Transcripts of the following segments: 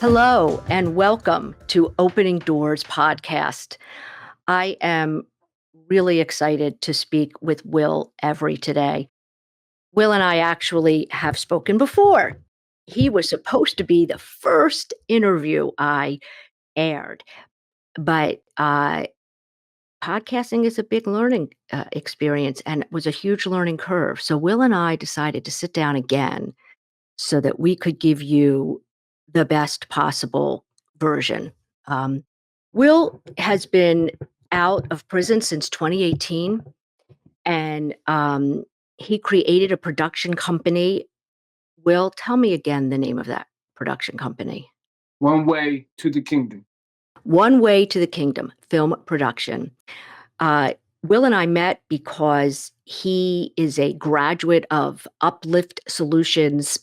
Hello, and welcome to Opening Doors podcast. I am really excited to speak with Will Every today. Will and I actually have spoken before. He was supposed to be the first interview I aired, but podcasting is a big learning experience and it was a huge learning curve. So, Will and I decided to sit down again so that we could give you the best possible version. Um, Will has been out of prison since 2018, and he created a production company. Will, tell me again the name of that production company. One Way to the Kingdom. One Way to the Kingdom Film Production. Uh, Will and I met because he is a graduate of Uplift Solutions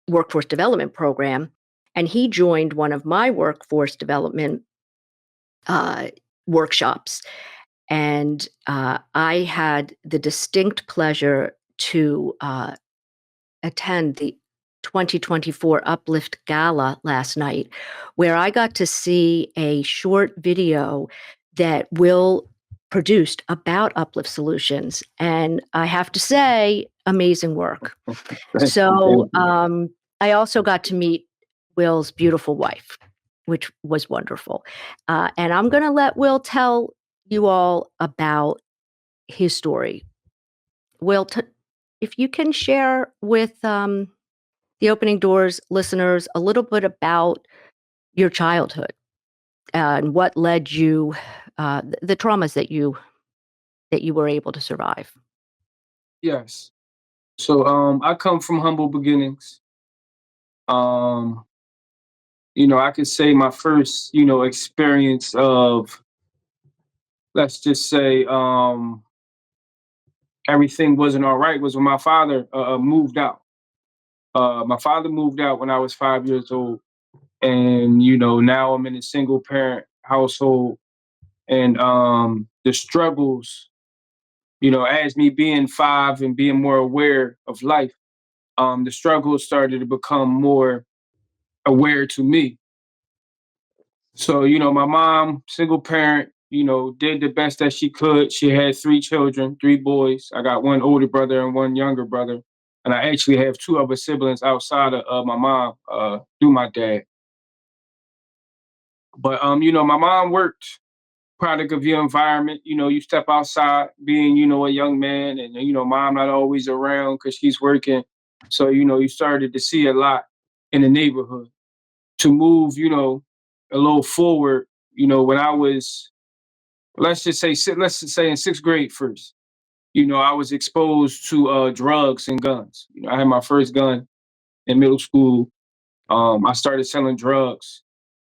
Workforce Development Program, and he joined one of my workforce development workshops. And I had the distinct pleasure to attend the 2024 Uplift Gala last night, where I got to see a short video that Will produced about Uplift Solutions. And I have to say, amazing work. So I also got to meet Will's beautiful wife, which was wonderful. And I'm going to let Will tell you all about his story. Will, if you can share with the Opening Doors listeners a little bit about your childhood and what led you, the traumas that you were able to survive. Yes. So I come from humble beginnings. Um, I could say my first, experience of, let's just say, everything wasn't all right was when my father moved out. My father moved out when I was 5 years old. And, now I'm in a single parent household. And the struggles, as me being five and being more aware of life, the struggles started to become more aware to me. So, my mom, single parent, did the best that she could. She had three children, three boys. I got one older brother and one younger brother. And I actually have two other siblings outside of my mom through my dad. But, my mom worked, product of your environment. You step outside being, a young man and, mom not always around because she's working. So, you started to see a lot in the neighborhood. To move, a little forward, when I was, let's just say in sixth grade first, I was exposed to drugs and guns. I had my first gun in middle school. I started selling drugs,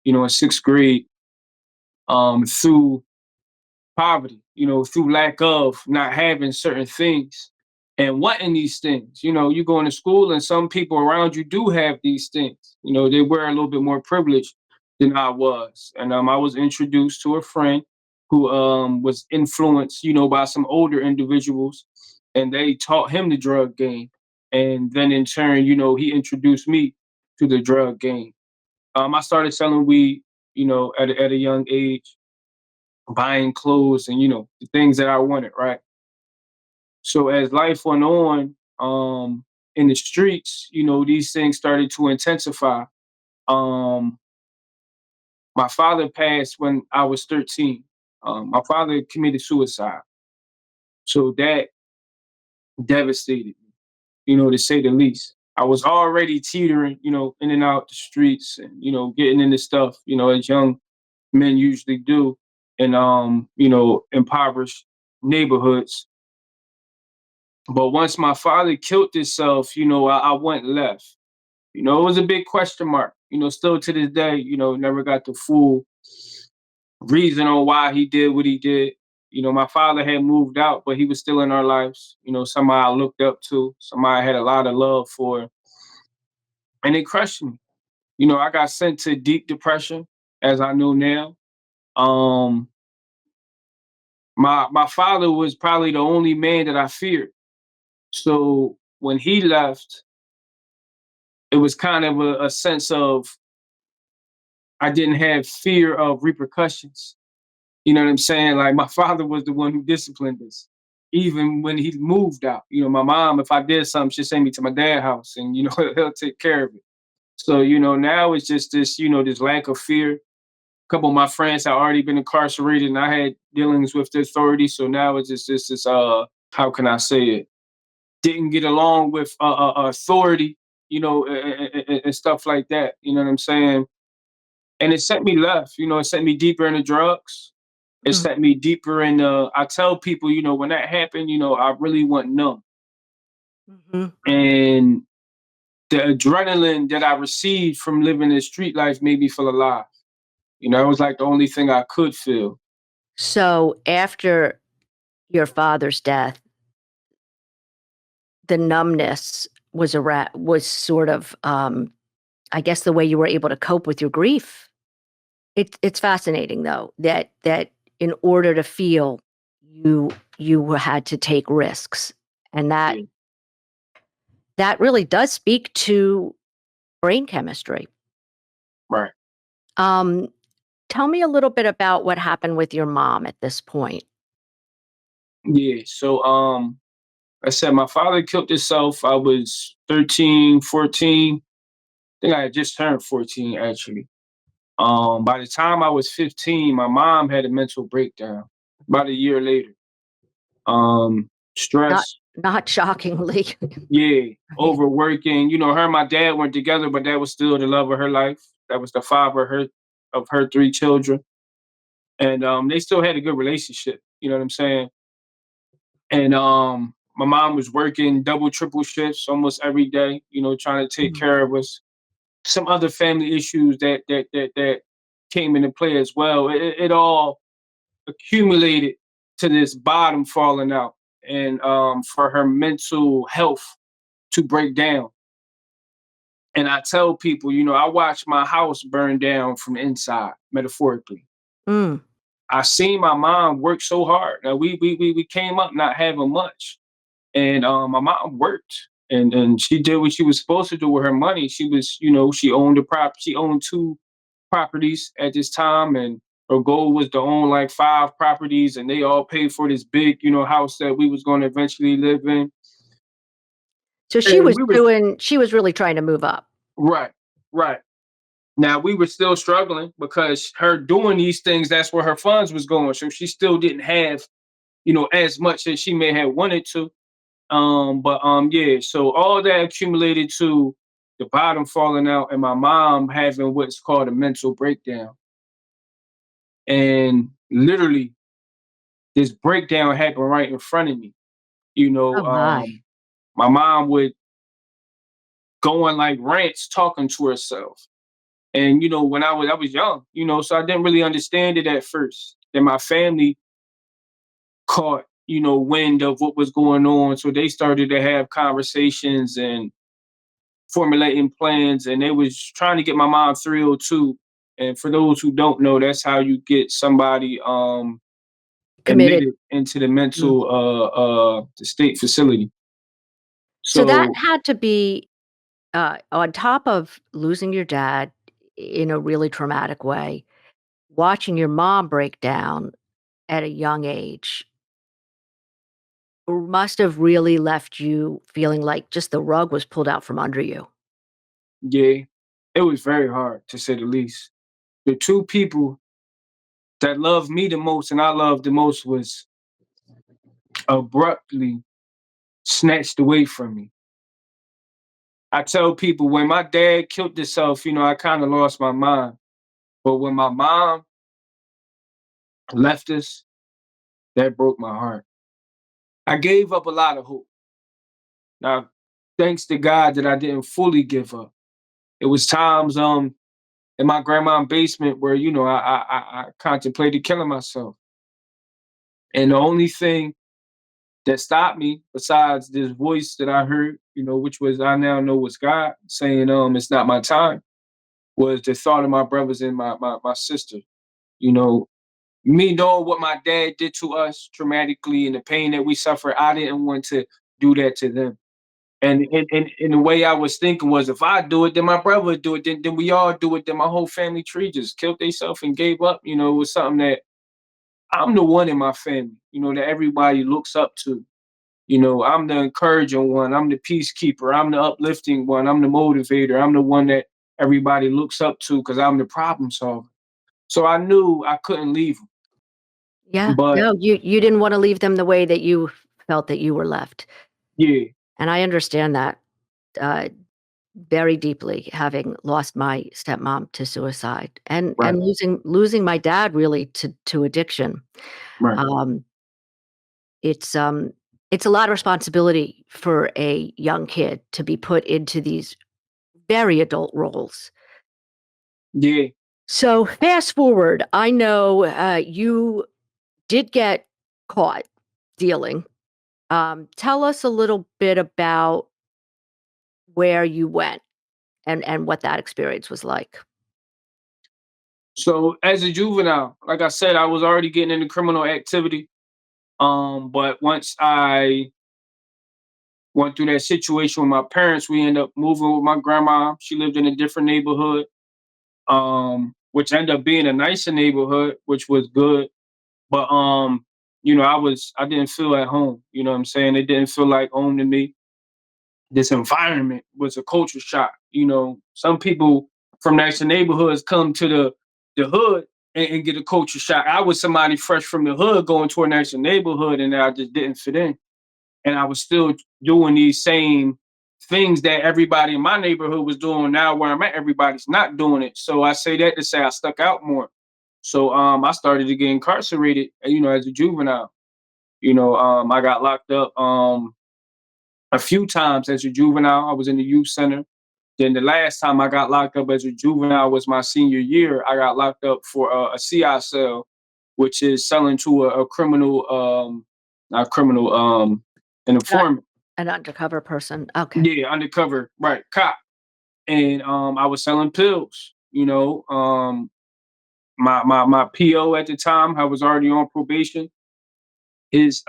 in sixth grade, through poverty, through lack of not having certain things and wanting these things. You go into school and some people around you do have these things. They were a little bit more privileged than I was. And I was introduced to a friend who was influenced, by some older individuals, and they taught him the drug game. And then in turn, he introduced me to the drug game. I started selling weed, at a young age, buying clothes and the things that I wanted, right? So as life went on, in the streets, these things started to intensify. Um, my father passed when I was 13. My father committed suicide. So that devastated me, to say the least. I was already teetering, in and out the streets and, getting into stuff, as young men usually do in impoverished neighborhoods. But once my father killed himself, I went left. It was a big question mark. Still to this day, never got the full reason on why he did what he did. My father had moved out, but he was still in our lives. Somebody I looked up to, somebody I had a lot of love for. And it crushed me. I got sent to deep depression, as I know now. Um, my father was probably the only man that I feared. So when he left, it was kind of a sense of I didn't have fear of repercussions. You know what I'm saying? Like my father was the one who disciplined us. Even when he moved out, my mom, if I did something, she'd send me to my dad's house and, he'll take care of it. So, now it's just this, this lack of fear. A couple of my friends had already been incarcerated and I had dealings with the authorities. So now it's just this, how can I say it? Didn't get along with authority, and stuff like that. You know what I'm saying? And it sent me left. It sent me deeper into drugs. It Mm, sent me deeper in. I tell people, when that happened, I really went numb, mhm. and the adrenaline that I received from living this street life made me feel alive. It was like the only thing I could feel. So after your father's death, the numbness was sort of, I guess, the way you were able to cope with your grief. It's fascinating though that in order to feel, you had to take risks, and that Yeah, that really does speak to brain chemistry. right. Um, Tell me a little bit about what happened with your mom at this point. Yeah. So, I said my father killed himself. I was 13, 14. I think I had just turned 14 actually. By the time I was 15, my mom had a mental breakdown about a year later. Not Stress, not shockingly, yeah, right? overworking. Her and my dad weren't together, but that was still the love of her life. That was the father of her three children. And they still had a good relationship, you know what I'm saying? And my mom was working double, triple shifts almost every day, trying to take Mhm. care of us. Some other family issues that came into play as well. It all accumulated to this bottom falling out, and for her mental health to break down. And I tell people, I watched my house burn down from inside, metaphorically. Mm. I seen my mom work so hard. Now we came up not having much, and my mom worked, and she did what she was supposed to do with her money. She was, she owned a prop. She owned two properties at this time, and her goal was to own like five properties, and they all paid for this big, house that we was going to eventually live in. So And we were she was really trying to move up. right, right. Now we were still struggling because her doing these things, that's where her funds was going. So she still didn't have, as much as she may have wanted to. But yeah, so all that accumulated to the bottom falling out and my mom having what's called a mental breakdown. And literally this breakdown happened right in front of me. You know, Oh my. um, my mom would go on like rants talking to herself. And when I was young, so I didn't really understand it at first. Then my family caught, wind of what was going on. So they started to have conversations and formulating plans, and they was trying to get my mom 302. And for those who don't know, that's how you get somebody Committed. admitted into the Mm. mental the state facility. So that So had to be, on top of losing your dad in a really traumatic way, watching your mom break down at a young age must have really left you feeling like just the rug was pulled out from under you. yeah, it was very hard to say the least. The two people that loved me the most and I loved the most was abruptly snatched away from me. I tell people when my dad killed himself, I kind of lost my mind. But when my mom left us, that broke my heart. I gave up a lot of hope. Now, thanks to God that I didn't fully give up. It was times in my grandma's basement where I contemplated killing myself, and the only thing that stopped me, besides this voice that I heard, which was I now know was God saying it's not my time, was the thought of my brothers and my sister. You know, me knowing what my dad did to us traumatically and the pain that we suffered, I didn't want to do that to them. And the way I was thinking was, if I do it, then my brother would do it, then we all do it, then my whole family tree just killed themselves and gave up. It was something that I'm the one in my family, that everybody looks up to. I'm the encouraging one, I'm the peacekeeper, I'm the uplifting one, I'm the motivator, I'm the one that everybody looks up to because I'm the problem solver. So I knew I couldn't leave Yeah. them. But No, you didn't wanna leave them the way that you felt that you were left, yeah, and I understand that, uh, very deeply, having lost my stepmom to suicide right, and losing my dad really to addiction. right. Um, it's, um it's a lot of responsibility for a young kid to be put into these very adult roles. Yeah. So, fast forward, I know, you did get caught dealing. Tell us a little bit about where you went and what that experience was like. So as a juvenile, like I said, I was already getting into criminal activity. But once I went through that situation with my parents, we ended up moving with my grandma. She lived in a different neighborhood, which ended up being a nicer neighborhood, which was good. But I didn't feel at home. You know what I'm saying? It didn't feel like home to me. This environment was a culture shock. Some people from nicer neighborhoods come to the hood and get a culture shock. I was somebody fresh from the hood going to a nicer neighborhood, and I just didn't fit in. And I was still doing these same things that everybody in my neighborhood was doing. Now where I'm at, everybody's not doing it. So I say that to say I stuck out more. So I started to get incarcerated, as a juvenile. I got locked up a few times as a juvenile. I was in the youth center. Then the last time I got locked up as a juvenile was my senior year. I got locked up for a CI cell, which is selling to a criminal, not criminal, an An informant. an undercover person. Okay. Yeah, undercover, right, cop. And I was selling pills. My PO at the time, I was already on probation. His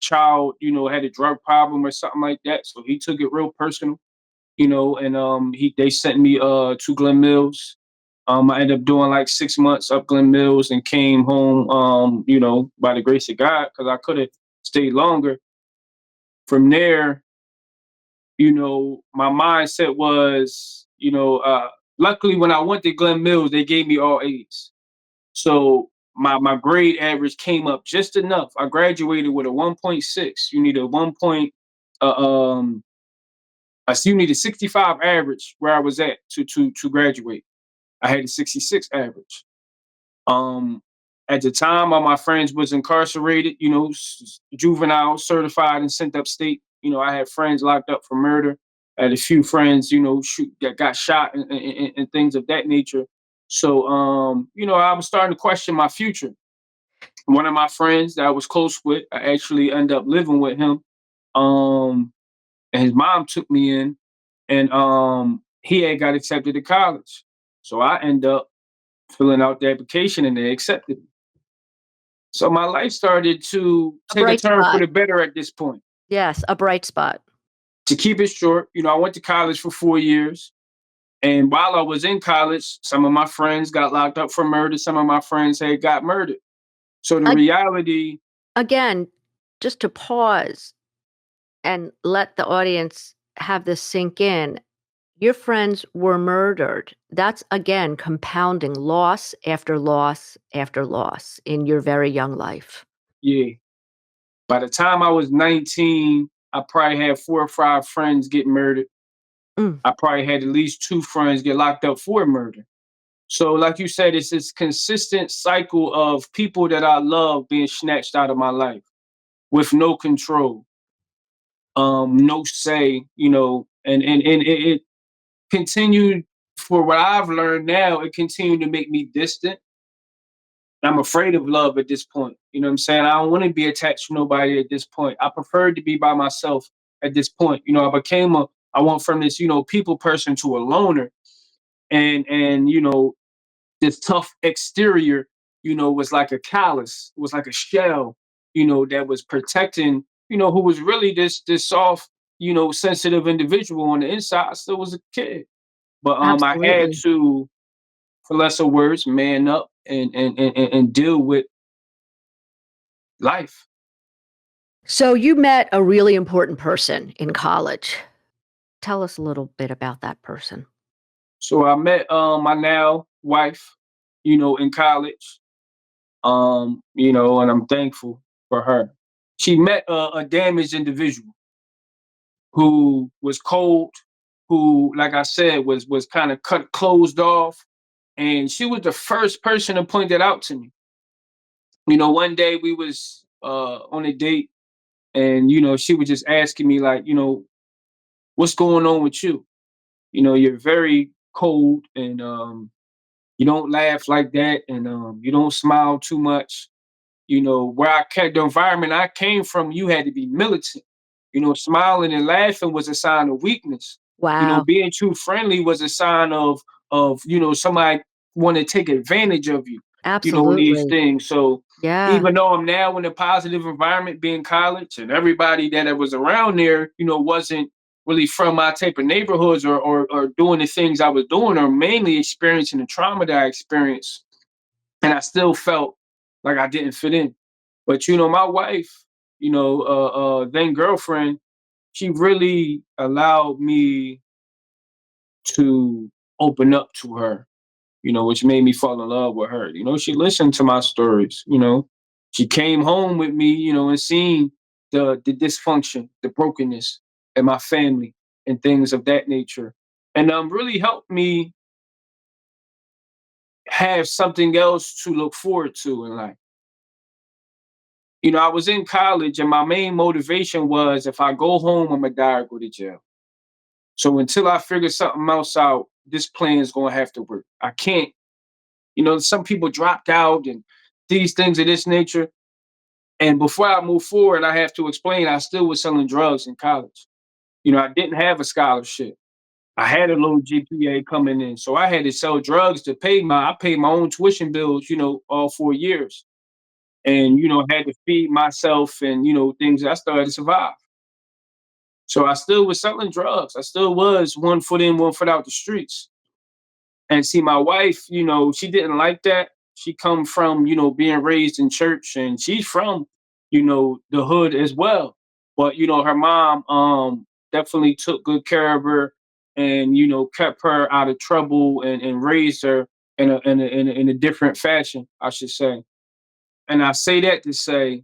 child, had a drug problem or something like that, so he took it real personal. And they sent me to Glen Mills. I ended up doing like 6 months up Glen Mills and came home, by the grace of God, because I could have stayed longer. From there, my mindset was, luckily when I went to Glen Mills, they gave me all A's. So my grade average came up just enough. I graduated with a 1.6. You need a 1 point, uh, um, you need a 65 average where I was at to graduate. I had a 66 average. Um, at the time, all my friends was incarcerated, juvenile, certified, and sent upstate. I had friends locked up for murder. I had a few friends, that got shot and things of that nature. So, I was starting to question my future. One of my friends that I was close with, I actually ended up living with him. Um, and his mom took me in, and he had got accepted to college. So I end up filling out the application, and they accepted me. So my life started to A take a bright turn for spot. the better at this point. Yes, a bright spot. To keep it short, I went to college for 4 years. And while I was in college, some of my friends got locked up for murder. Some of my friends had got murdered. So the A reality, again, just to pause and let the audience have this sink in, your friends were murdered. That's, again, compounding loss after loss after loss in your very young life. yeah, by the time I was 19, I probably had 4 or 5 friends get murdered. Mm. I probably had at least 2 friends get locked up for murder. So, like you said, it's this consistent cycle of people that I love being snatched out of my life with no control, no say, and it continued for what I've learned now. It continued to make me distant. I'm afraid of love at this point. You know what I'm saying? I don't want to be attached to nobody at this point. I prefer to be by myself at this point. I went from this, people person to a loner. And this tough exterior, was like a callus, was like a shell, that was protecting, who was really this soft. sensitive individual on the inside. I still was a kid, but I had Absolutely. to, for lesser words, man up and deal with life. So you met a really important person in college. Tell us a little bit about that person. So I met my now wife, in college. And I'm thankful for her. She met a damaged individual who was cold, who, like I said, was kind of cut closed off, and she was the first person to point that out to me. One day we was on a date, and she was just asking me like, what's going on with you? You're very cold, and you don't laugh like that, and you don't smile too much. The environment I came from, you had to be militant. Smiling and laughing was a sign of weakness. Wow. Being too friendly was a sign of somebody want to take advantage of you. These Absolutely. things. So Yeah. even though I'm now in a positive environment, being college, and everybody that was around there, wasn't really from my type of neighborhoods or doing the things I was doing, or mainly experiencing the trauma that I experienced, and I still felt like I didn't fit in. But my wife, then girlfriend, she really allowed me to open up to her, which made me fall in love with her. She listened to my stories. She came home with me, and seen the dysfunction, the brokenness in my family and things of that nature, and really helped me have something else to look forward to in life. I was in college, and my main motivation was, if I go home, I'm gonna die or go to jail. So until I figure something else out, this plan is gonna have to work. I can't, some people dropped out and these things of this nature. And before I move forward, I have to explain I still was selling drugs in college. I didn't have a scholarship. I had a low GPA coming in. So I had to sell drugs to I paid my own tuition bills, all 4 years. And had to feed myself and things. I started to survive. So I still was selling drugs. I still was one foot in, one foot out the streets. And see, my wife, she didn't like that. She come from being raised in church, and she's from the hood as well. But her mom definitely took good care of her, and kept her out of trouble, and raised her in a different fashion, I should say. And I say that to say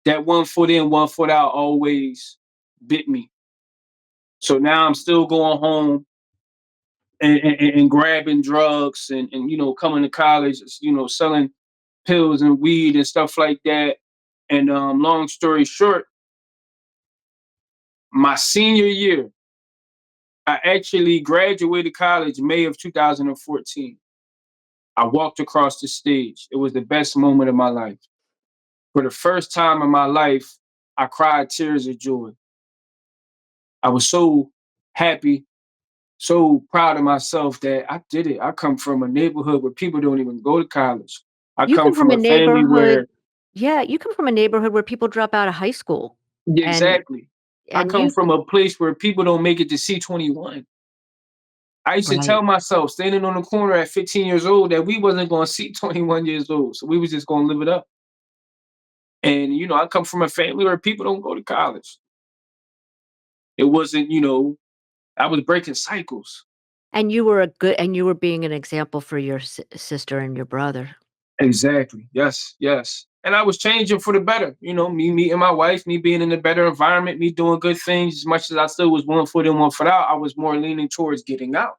that one foot in, one foot out always bit me. So now I'm still going home and grabbing drugs, and coming to college, selling pills and weed and stuff like that. And long story short, my senior year, I actually graduated college May of 2014. I walked across the stage. It was the best moment of my life. For the first time in my life, I cried tears of joy. I was so happy, so proud of myself that I did it. I come from a neighborhood where people don't even go to college. I You come come from from a a family neighborhood where, Yeah, you come from a neighborhood where people drop out of high school, and exactly. I and come you from a place where people don't make it to C21. I used to Right. tell myself, standing on the corner at 15 years old, that we wasn't going to see 21 years old. So we was just going to live it up. And, I come from a family where people don't go to college. It wasn't, I was breaking cycles. and you were being an example for your sister and your brother. Exactly. Yes, yes. And I was changing for the better. Me meeting my wife, me being in a better environment, me doing good things. As much as I still was one foot in, one foot out, I was more leaning towards getting out.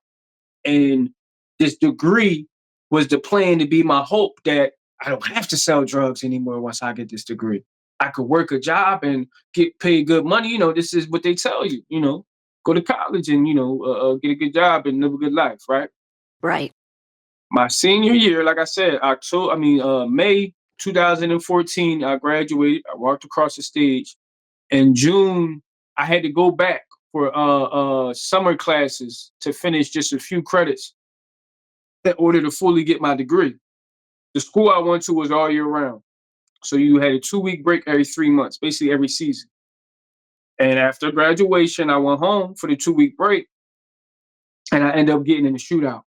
And this degree was the plan to be my hope that I don't have to sell drugs anymore once I get this degree. I could work a job and get paid good money. This is what they tell you, go to college and, get a good job and live a good life, right? Right. My senior year, like I said, May 2014, I graduated. I walked across the stage. In June, I had to go back for summer classes to finish just a few credits in order to fully get my degree. The school I went to was all year round. So you had a 2-week break every 3 months, basically every season. And after graduation, I went home for the 2 week break, and I ended up getting in a shootout.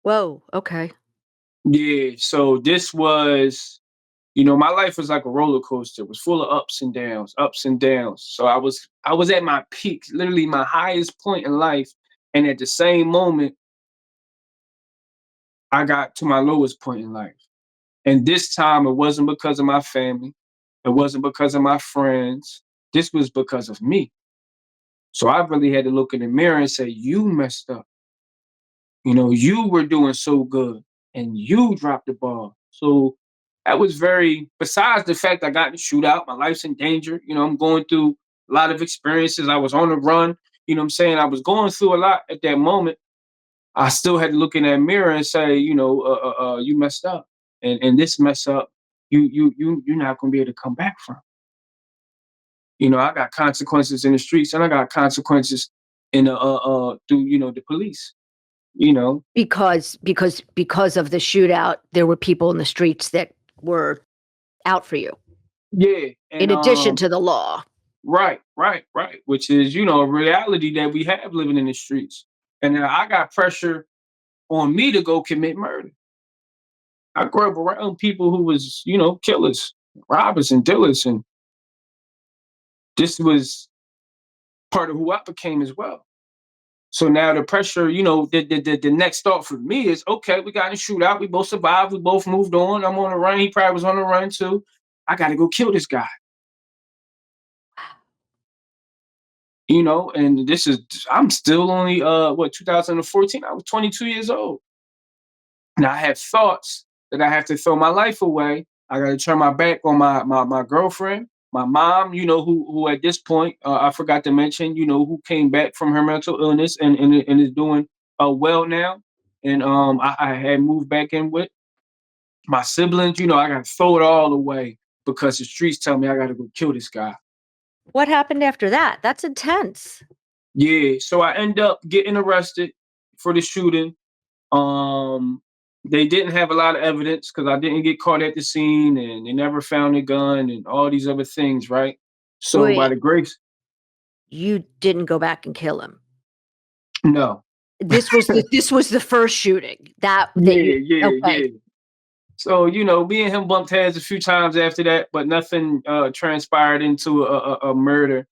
Whoa, okay. Yeah, so this was, my life was like a roller coaster. It was full of ups and downs, ups and downs. So I was at my peak, literally my highest point in life, and at the same moment, I got to my lowest point in life. And this time, it wasn't because of my family, it wasn't because of my friends. This was because of me. So I really had to look in the mirror and say, "You messed up. You were doing so good, and you dropped the ball." So that was very, besides the fact I got in a shootout, my life's in danger. I'm going through a lot of experiences. I was on the run. You know what I'm saying? I was going through a lot at that moment. I still had to look in that mirror and say, you messed up. And this mess up, you're not gonna be able to come back from. I got consequences in the streets, and I got consequences in the through the police. You know, Because of the shootout, there were people in the streets that were out for you, yeah, in and addition to the law. right, right, right, which is a reality that we have living in the streets. And I got pressure on me to go commit murder. I grew up around people who was killers, robbers, and dealers, and this was part of who I became as well. So now the pressure, the next thought for me is, okay, we got in a shootout, we both survived, we both moved on. I'm on the run, he probably was on the run too. I got to go kill this guy. And I'm still only 2014. I was 22 years old. And I have thoughts that I have to throw my life away. I got to turn my back on my girlfriend, my mom, who at this point, I forgot to mention, who came back from her mental illness and is doing well now. And I had moved back in with my siblings. I got to throw it all away because the streets tell me I got to go kill this guy. What happened after that? That's intense. Yeah, so I end up getting arrested for the shooting. Um, they didn't have a lot of evidence because I didn't get caught at the scene, and they never found a gun and all these other things, right? So by Wait, the grace, you didn't go back and kill him. no. This was the first shooting that you Yeah, yeah, okay. yeah. So me and him bumped heads a few times after that, but nothing transpired into a murder.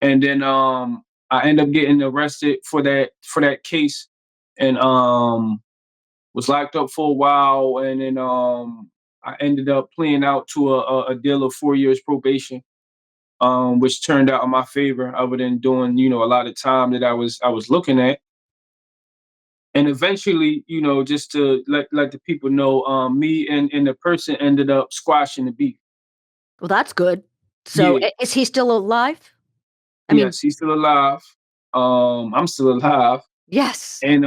And then I end up getting arrested for that case, and was locked up for a while, and then I ended up pleading out to a deal of 4 years probation, which turned out in my favor, other than doing a lot of time that I was looking at. And eventually, just to let the people know, me and the person ended up squashing the beef. Well, that's good. So, Yeah, is he still alive? I mean, yes, he's still alive. I'm still alive. yes. And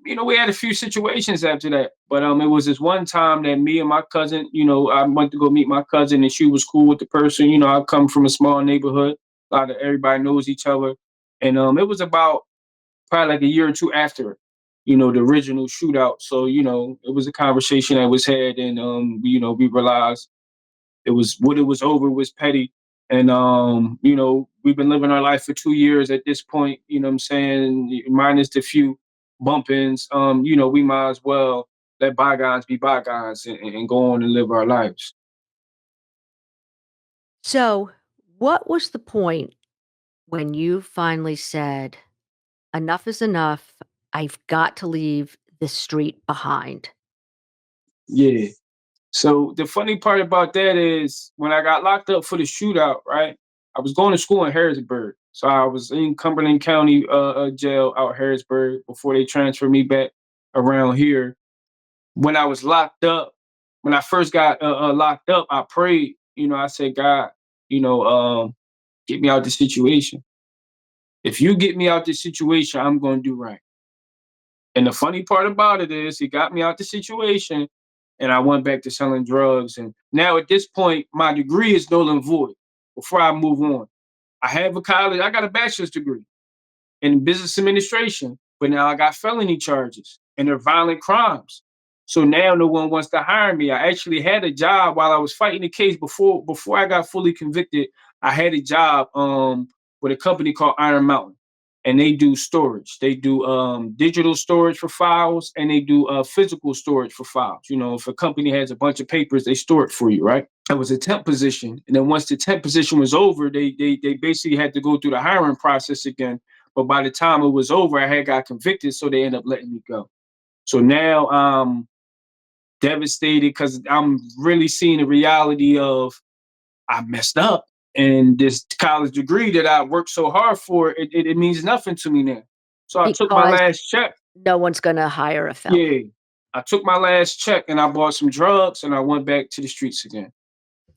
we had a few situations after that. But it was this one time that me and my cousin, I went to go meet my cousin, and she was cool with the person. I come from a small neighborhood. A lot of everybody knows each other. And it was about probably like a year or two after, the original shootout. So, it was a conversation that was had, and we realized it was over was petty. And we've been living our life for 2 years at this point, what I'm saying, minus the few bumpings. We might as well let bygones be bygones, and go on and live our lives. So, what was the point when you finally said, "Enough is enough. I've got to leave this street behind"? Yeah. So the funny part about that is when I got locked up for the shootout, right? I was going to school in Harrisburg. So I was in Cumberland County jail out Harrisburg before they transferred me back around here. When I was locked up, when I first got locked up, I prayed. I said, God, get me out this situation. If you get me out this situation, I'm going to do right. And the funny part about it is, he got me out the situation, and I went back to selling drugs. And now at this point, my degree is null and void. Before I move on, I got a bachelor's degree in business administration, but now I got felony charges and they're violent crimes. So now no one wants to hire me. I actually had a job while I was fighting the case before I got fully convicted. I had a job with a company called Iron Mountain, and they do storage. They do digital storage for files, and they do physical storage for files. You know, if a company has a bunch of papers, they store it for you, right? It was a temp position, and then once the temp position was over, they basically had to go through the hiring process again. But by the time it was over, I had got convicted, so they ended up letting me go. So now I'm devastated because I'm really seeing the reality of I messed up. And this college degree that I worked so hard for, it means nothing to me now. So I took my Because last check. no one's gonna hire a felon. Yeah. I took my last check and I bought some drugs and I went back to the streets again.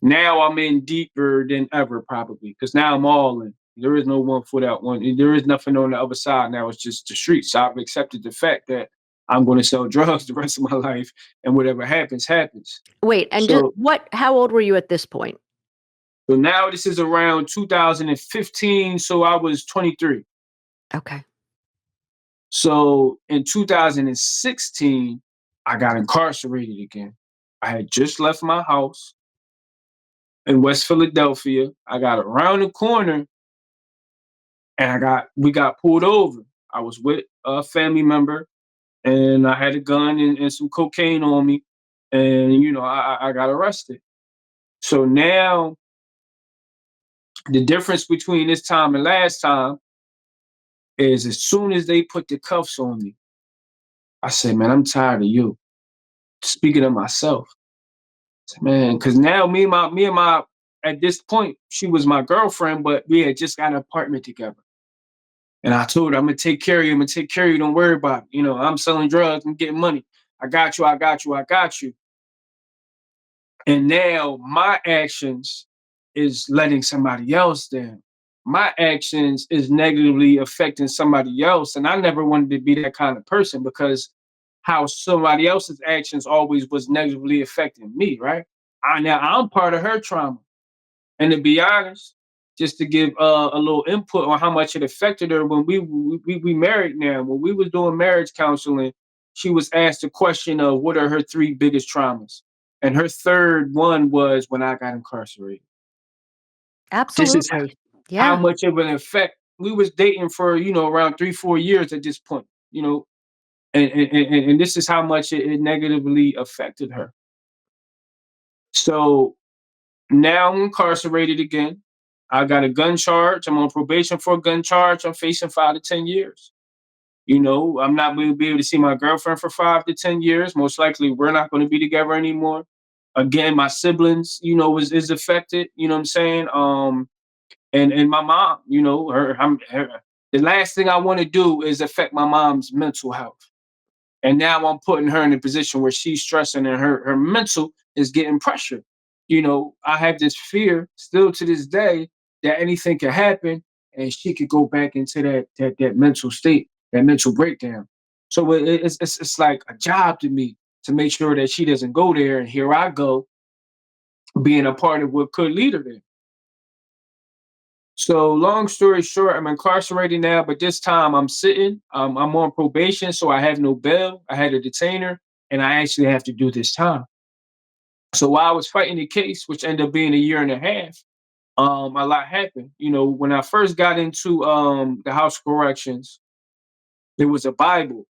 Now I'm in deeper than ever, probably, because now I'm all in. There is no one foot out one. There is nothing on the other side now. It's just the streets. I've accepted the fact that I'm going to sell drugs the rest of my life, and whatever happens, happens. Wait, and So, how old were you at this point? so now this is around 2015. So I was 23. Okay. So in 2016, I got incarcerated again. I had just left my house in West Philadelphia. I got around the corner and we got pulled over. I was with a family member and I had a gun and some cocaine on me. And I got arrested. So now the difference between this time and last time is as soon as they put the cuffs on me, I said, man, I'm tired of you. Speaking of myself. I said, man, because now me and my at this point, she was my girlfriend, but we had just got an apartment together. And I told her, I'm gonna take care of you. I'm gonna take care of you. Don't worry about it. I'm selling drugs. I'm getting money. I got you. I got you. I got you. And now my actions is letting somebody else down. My actions is negatively affecting somebody else. And I never wanted to be that kind of person because how somebody else's actions always was negatively affecting me, right? Now I'm part of her trauma. And to be honest, just to give a little input on how much it affected her when we married now, when we was doing marriage counseling, she was asked the question of what are her three biggest traumas. And her third one was when I got incarcerated. This is Absolutely. how Yeah. much of an effect we was dating for, around 3, 4 years at this point, and this is how much it negatively affected her. So now I'm incarcerated again. I got a gun charge. I'm on probation for a gun charge. I'm facing 5 to 10 years. I'm not going to be able to see my girlfriend for 5 to 10 years. Most likely, we're not going to be together anymore. Again, my siblings, is affected. You know what I'm saying? And my mom, the last thing I want to do is affect my mom's mental health. And now I'm putting her in a position where she's stressing and her mental is getting pressure. I have this fear still to this day that anything could happen and she could go back into that mental state, that mental breakdown. So it's like a job to me to make sure that she doesn't go there. And here I go being a part of what could lead her there. So long story short, I'm incarcerated now, but this time I'm sitting. I'm on probation, so I have no bail. I had a detainer, and I actually have to do this time. So while I was fighting the case, which ended up being a year and a half, a lot happened. When I first got into the house of corrections, there was a Bible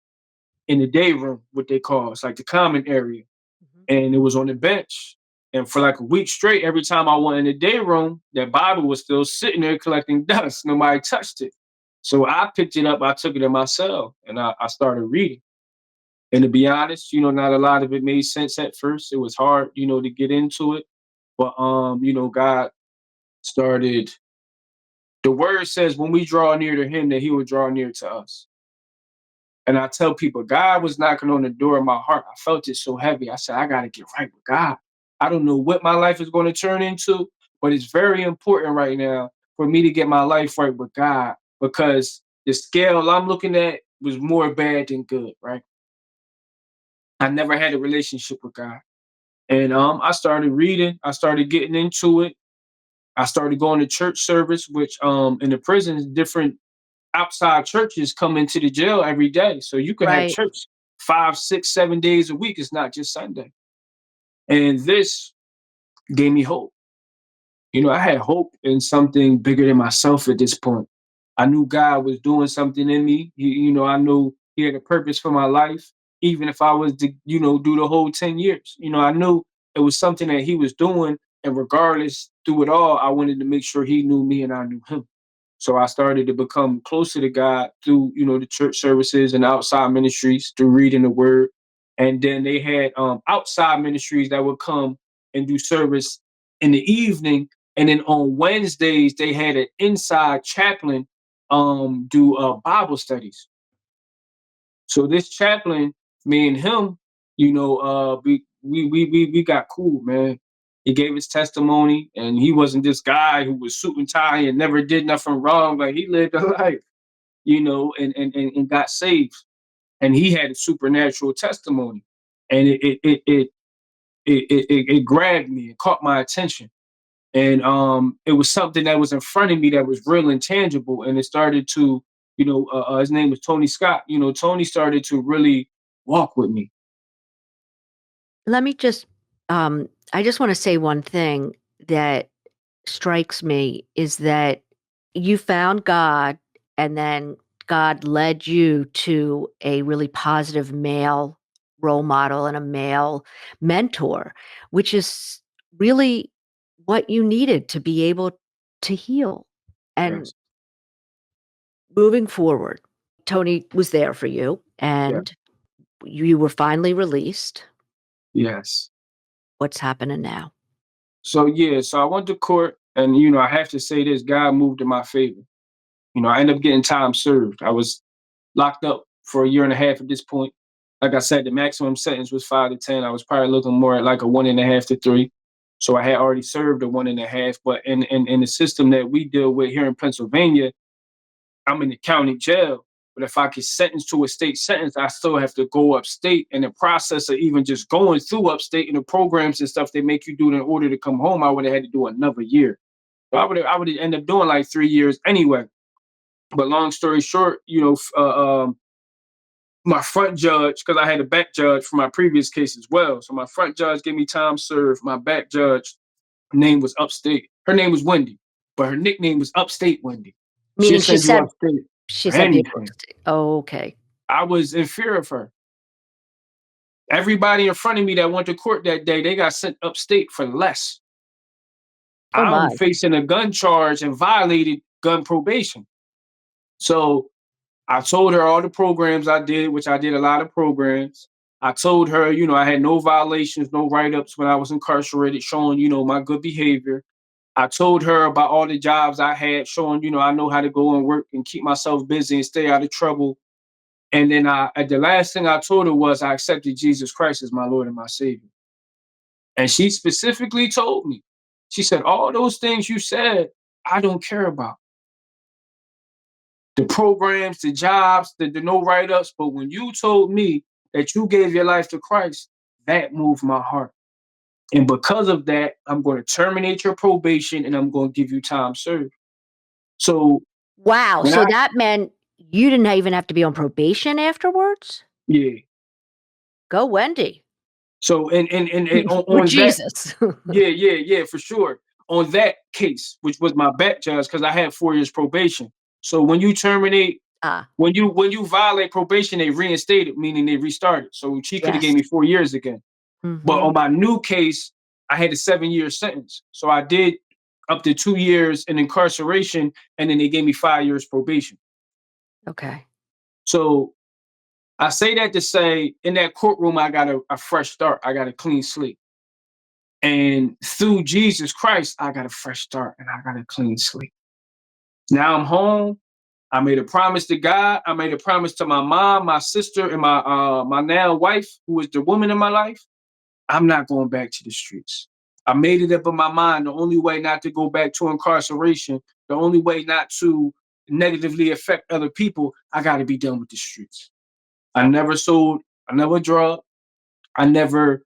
in the day room, what they call it's like the common area, Mhm. and it was on the bench. And for like a week straight, every time I went in the day room, that Bible was still sitting there collecting dust. Nobody touched it. So I picked it up, I took it in my cell, and I started reading. And to be honest, not a lot of it made sense at first. It was hard, to get into it. But God started. The word says when we draw near to him, that he will draw near to us. And I tell people, God was knocking on the door of my heart. I felt it so heavy. I said, I got to get right with God. I don't know what my life is going to turn into, but it's very important right now for me to get my life right with God because the scale I'm looking at was more bad than good, right? I never had a relationship with God. And I started reading, I started getting into it. I started going to church service, which in the prisons, different outside churches come into the jail every day. So you could have Right. church 5, 6, 7 days a week. It's not just Sunday. And this gave me hope. I had hope in something bigger than myself at this point. I knew God was doing something in me. I knew He had a purpose for my life, even if I was to, do the whole 10 years. I knew it was something that He was doing. And regardless, through it all, I wanted to make sure He knew me and I knew Him. So I started to become closer to God through, the church services and outside ministries through reading the word. And then they had outside ministries that would come and do service in the evening. And then on Wednesdays, they had an inside chaplain do Bible studies. So this chaplain, me and him, we got cool, man. He gave his testimony, and he wasn't this guy who was suit and tie and never did nothing wrong. Like he lived a life, and got saved. And he had a supernatural testimony, and it grabbed me, it caught my attention, and it was something that was in front of me that was real and tangible, and it started to, his name was Tony Scott. Tony started to really walk with me. Let me just, I just want to say one thing that strikes me is that you found God and then God led you to a really positive male role model and a male mentor, which is really what you needed to be able to heal. And Yes, moving forward, Tony was there for you yeah, and you were finally released. yes. What's happening now? So yeah, so I went to court, and I have to say this: God moved in my favor. I ended up getting time served. I was locked up for a year and a half at this point. Like I said, the maximum sentence was 5 to 10. I was probably looking more at like a 1.5 to 3. So I had already served a 1.5. But in the system that we deal with here in Pennsylvania, I'm in the county jail. But if I get sentenced to a state sentence, I still have to go upstate. And the process of even just going through upstate and the programs and stuff they make you do in order to come home, I would have had to do another year. So I would end up doing like 3 years anyway. But long story short, my front judge, because I had a back judge for my previous case as well. So my front judge gave me time served. My back judge, her name was Upstate. Her name was Wendy, but her nickname was Upstate Wendy. She'll Meaning send you upstate she for said be anything. oh, okay. I was in fear of her. Everybody in front of me that went to court that day, they got sent upstate for less. Oh I'm my. facing a gun charge and violated gun probation. So I told her all the programs I did, which I did a lot of programs. I told her, I had no violations, no write-ups when I was incarcerated, showing, my good behavior. I told her about all the jobs I had, showing, I know how to go and work and keep myself busy and stay out of trouble. And then the last thing I told her was I accepted Jesus Christ as my Lord and my Savior. And she specifically told me, she said, all those things you said, I don't care about. The programs, the jobs, the no write-ups. But when you told me that you gave your life to Christ, that moved my heart. And because of that, I'm going to terminate your probation and I'm going to give you time served. So Wow, when so that meant you didn't even have to be on probation afterwards? yeah. Go Wendy. So and With on that, Jesus. yeah, for sure. On that case, which was my back judge, because I had 4 years probation. So when you terminate, Ah, when you violate probation, they reinstate it, meaning they restart it. So she could have gave yes. me 4 years again. But on Mhm. my new case, I had a 7 year sentence. So I did up to 2 years in incarceration, and then they gave me 5 years probation. Okay. So I say that to say, in that courtroom, I got a fresh start. I got a clean slate. And through Jesus Christ, I got a fresh start and I got a clean slate. Now I'm home. I made a promise to God. I made a promise to my mom, my sister, and my now wife, who is the woman in my life. I'm not going back to the streets. I made it up in my mind. The only way not to go back to incarceration, the only way not to negatively affect other people, I got to be done with the streets. I never sold, I never drugged, I never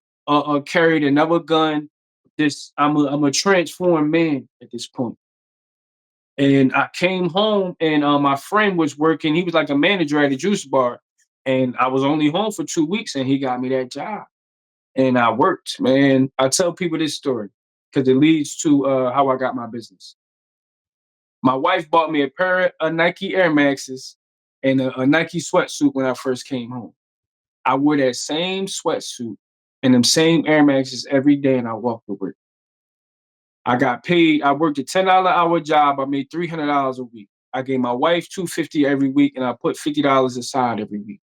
carried another gun. I'm a transformed man at this point. And I came home, and my friend was working. He was like a manager at a juice bar, and I was only home for 2 weeks, and he got me that job. And I worked, man. I tell people this story. because it leads to how I got my business. My wife bought me a pair of Nike Air Maxes and a Nike sweatsuit when I first came home. I wore that same sweatsuit and them same Air Maxes every day, and I walked to work. I got paid. I worked a $10 hour job. I made $300 a week. I gave my wife $250 every week, and I put $50 aside every week.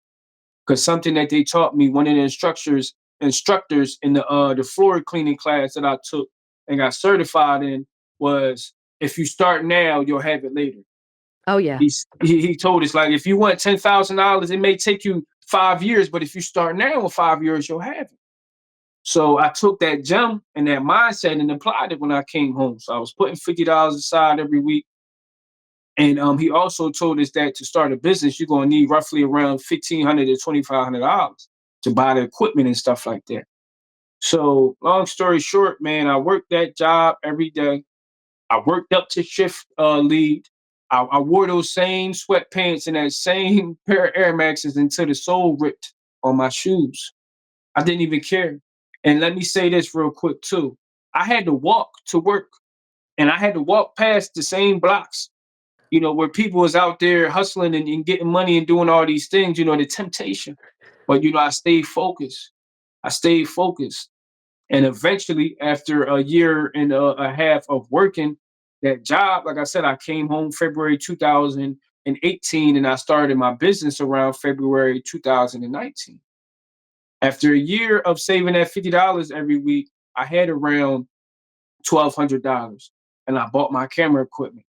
Because something that they taught me, one of the instructors in the floor cleaning class that I took and got certified in, was if you start now, you'll have it later. Oh, yeah. He told us, like, if you want $10,000, it may take you 5 years, but if you start now in 5 years, you'll have it. So I took that gem and that mindset and applied it when I came home. So I was putting $50 aside every week. And he also told us that to start a business, you're going to need roughly around $1,500 to $2,500 to buy the equipment and stuff like that. So long story short, man, I worked that job every day. I worked up to shift lead. I wore those same sweatpants and that same pair of Air Maxes until the sole ripped on my shoes. I didn't even care. And let me say this real quick too. I had to walk to work, and I had to walk past the same blocks, where people was out there hustling and getting money and doing all these things, the temptation. But, I stayed focused. I stayed focused. And eventually, after a year and a half of working that job, like I said, I came home February 2018, and I started my business around February 2019. After a year of saving that $50 every week, I had around $1,200, and I bought my camera equipment.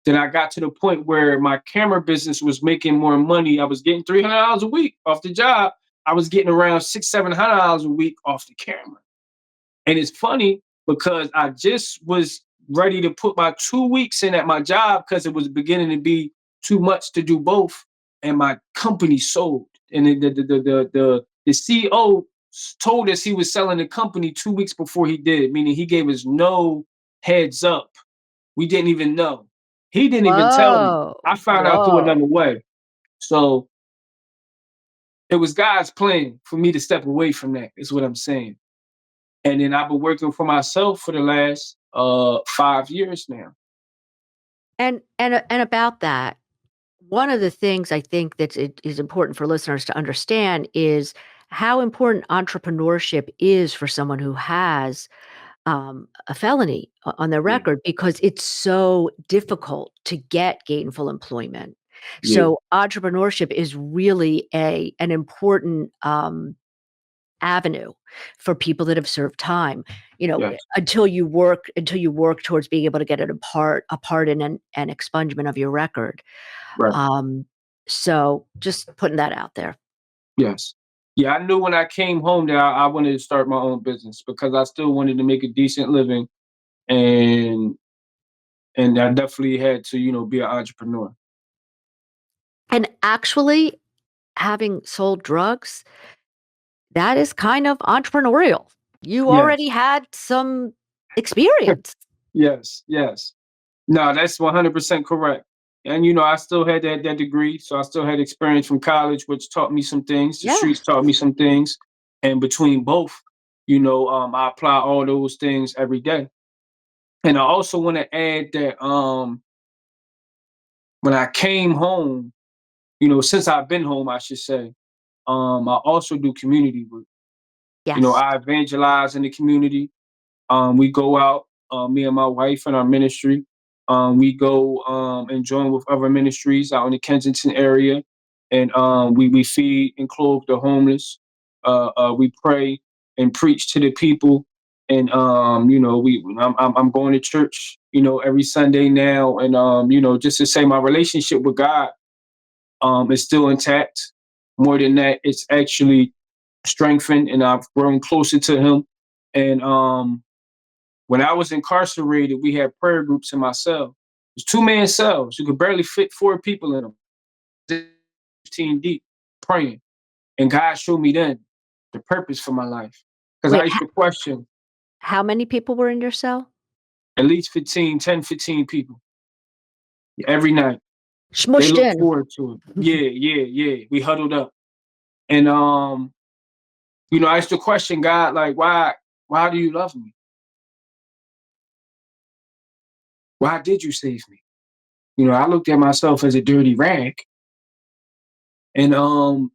Then I got to the point where my camera business was making more money. I was getting $300 a week off the job. I was getting around $600-700 a week off the camera. And it's funny because I just was ready to put my 2 weeks in at my job because it was beginning to be too much to do both. And my company sold. And the CEO told us he was selling the company 2 weeks before he did, meaning he gave us no heads up. We didn't even know. He didn't even tell me. Whoa. I found out through Whoa. another way. So it was God's plan for me to step away from that, is what I'm saying. And then I've been working for myself for the last 5 years now. And about that, one of the things I think that it is important for listeners to understand is how important entrepreneurship is for someone who has a felony on their Yeah, record because it's so difficult to get gainful employment. yeah, So entrepreneurship is really an important avenue for people that have served time. yes, Until you work towards being able to get a pardon and an expungement of your record. right, Um, so just putting that out there. yes. Yeah, I knew when I came home that I wanted to start my own business because I still wanted to make a decent living, and I definitely had to, be an entrepreneur. And actually, having sold drugs, that is kind of entrepreneurial. You Yes, already had some experience. yes, yes. No, that's 100% correct. And I still had that degree, so I still had experience from college, which taught me some things. The Yeah. streets taught me some things, and between both, I apply all those things every day. And I also want to add that when I came home, since I've been home, I should say, I also do community work. Yes. I evangelize in the community. We go out, me and my wife and our ministry. We go and join with other ministries out in the Kensington area, and we feed and clothe the homeless. We pray and preach to the people, and I'm going to church, every Sunday now, and just to say my relationship with God is still intact. More than that, it's actually strengthened, and I've grown closer to Him. And when I was incarcerated, we had prayer groups in my cell. It's 2-man cells. You could barely fit 4 people in them. 15 deep, praying. And God showed me then the purpose for my life. Because I Wait, used to question how many people were in your cell? at least 10, 15 people every night. They Smushed look in. forward to it. Yeah, yeah, yeah. We huddled up. And I used to question God, like, why do you love me? Why did you save me? I looked at myself as a dirty rag, and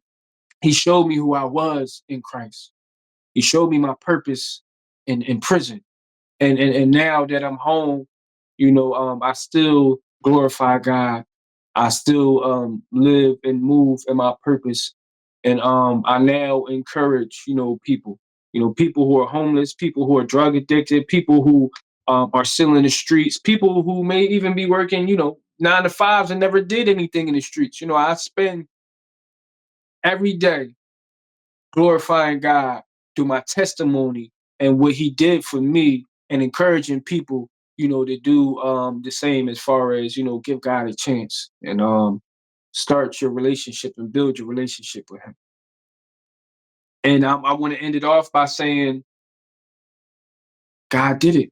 he showed me who I was in Christ. He showed me my purpose in prison. And now that I'm home, I still glorify God. I still live and move in my purpose. And I now encourage, people, people who are homeless, people who are drug addicted, people who are still in the streets, people who may even be working, 9 to 5s and never did anything in the streets. I spend every day glorifying God through my testimony and what he did for me, and encouraging people, to do the same, as far as, give God a chance and start your relationship and build your relationship with him. And I want to end it off by saying, God did it.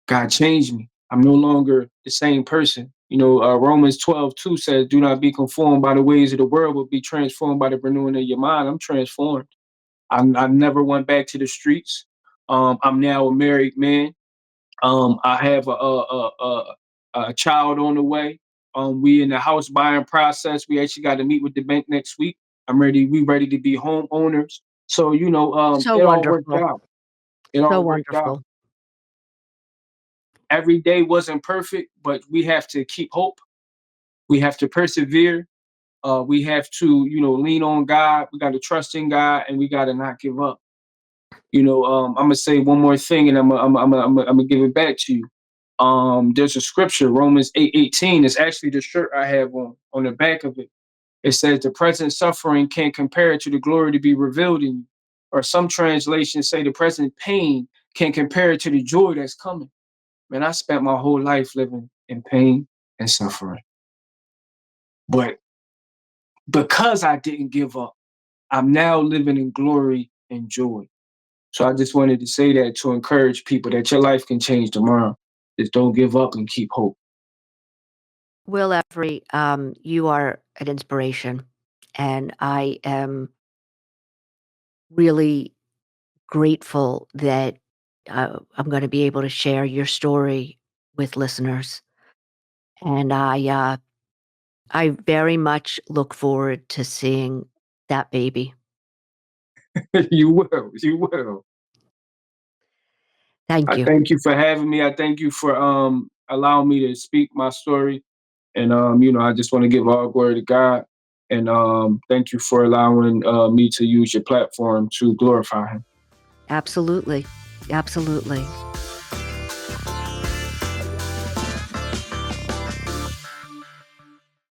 God changed me. I'm no longer the same person. Romans 12:2 says, do not be conformed by the ways of the world, but be transformed by the renewing of your mind. I'm transformed. I never went back to the streets. I'm now a married man. I have a child on the way. We in the house buying process. We actually got to meet with the bank next week. I'm ready. We ready to be homeowners. So So it all worked wonderful. out. It So all worked out. wonderful. Every day wasn't perfect, but we have to keep hope. We have to persevere. We have to, lean on God. We got to trust in God, and we got to not give up. I'm gonna say one more thing, and I'm gonna give it back to you. There's a scripture, Romans 8:18. It's actually the shirt I have on the back of it. It says, the present suffering can't compare to the glory to be revealed in you. Or some translations say the present pain can't compare to the joy that's coming. Man, I spent my whole life living in pain and suffering. But because I didn't give up, I'm now living in glory and joy. So I just wanted to say that to encourage people that your life can change tomorrow. Just don't give up and keep hope. Will Every, you are an inspiration, and I am really grateful that I'm going to be able to share your story with listeners. And I very much look forward to seeing that baby. You will. You will. Thank I you. thank you for having me. I thank you for allowing me to speak my story. And I just want to give all glory to God. And thank you for allowing me to use your platform to glorify him. Absolutely. Absolutely.